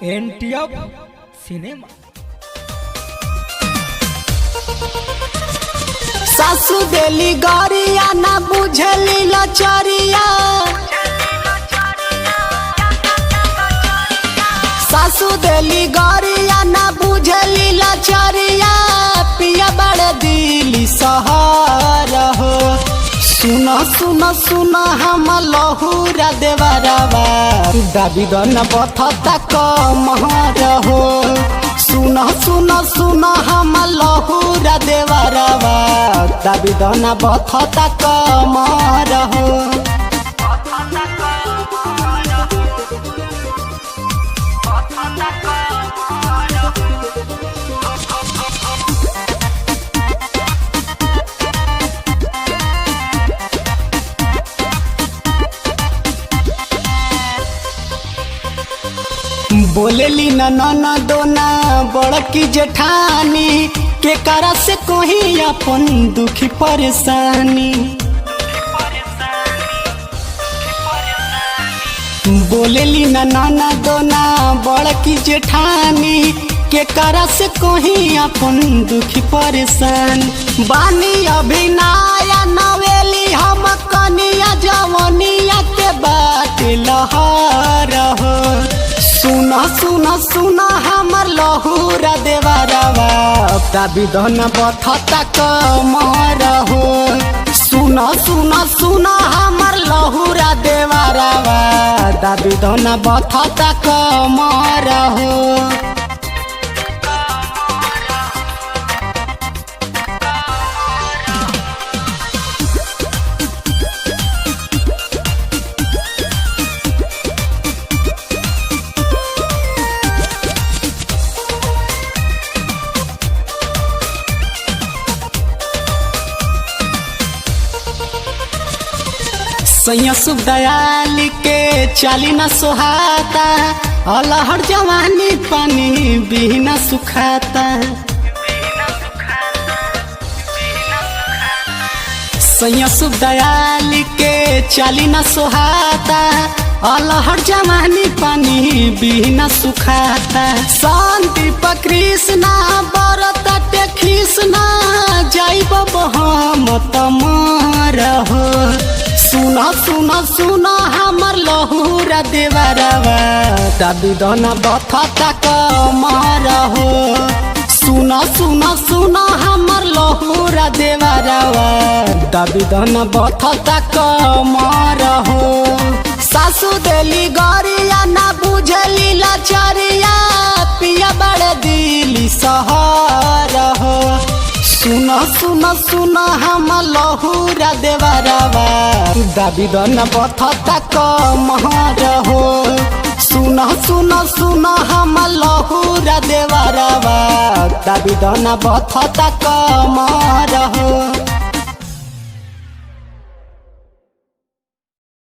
NTF cinema. सासू देली गरिया ना बुझली लचरिया, सासू देली गरिया ना बुझली लचरिया, पिया बड़ दिली सहर हो। सुन सुन सुन हम लहुरा देवरवा, दाबी दन बथता कमर हो। सुन सुन सुन हम लहुरा देवरवा, दाबी दन बथता कमर हो। बोलेली न दोना बड़की जेठानी, के करा से कोही अपन दुखी परेशानी। बोलेली न दोना बड़की जेठानी, के करा से कोही अपन दुखी परेशान। बानी अभी नया नवेली हम कनिया जवनिया के बात लहर हो। सुन सुन सुन हमर लहुरा देवरवा, दाबी दन बथता कमर हो। सुन सुन सुन हमर लहुरा देवरवा, दाबी दन बथता कमर हो। सैया सुख दयाल के चाली न सोहाता, अलहर जवानी पानी बिना सुखाता। सैया सुख दयाल के चाली न सोहाता, अलहर जवानी पानी बिना सुखाता। शांति पर कृष्णा बरत कृष्णा, जाइब हम तमर हो। सुन सुन सुन हमर लहुरा देवरवा, दाबी दन बथता कमर हो। सुन सुन सुन हमर लहुरा देवरवा, दाबी दन बथता कमर हो। सासू देली गरिया ना बुझली लचरिया, पिया बड़ दिली सहर हो। सुन सुन सुन हम लहुरा देवरवा, दाबी दन बथता कमर हो। सुन सुन सुन हम लहुरा देवरवा, दाबी दन बथता कमर हो।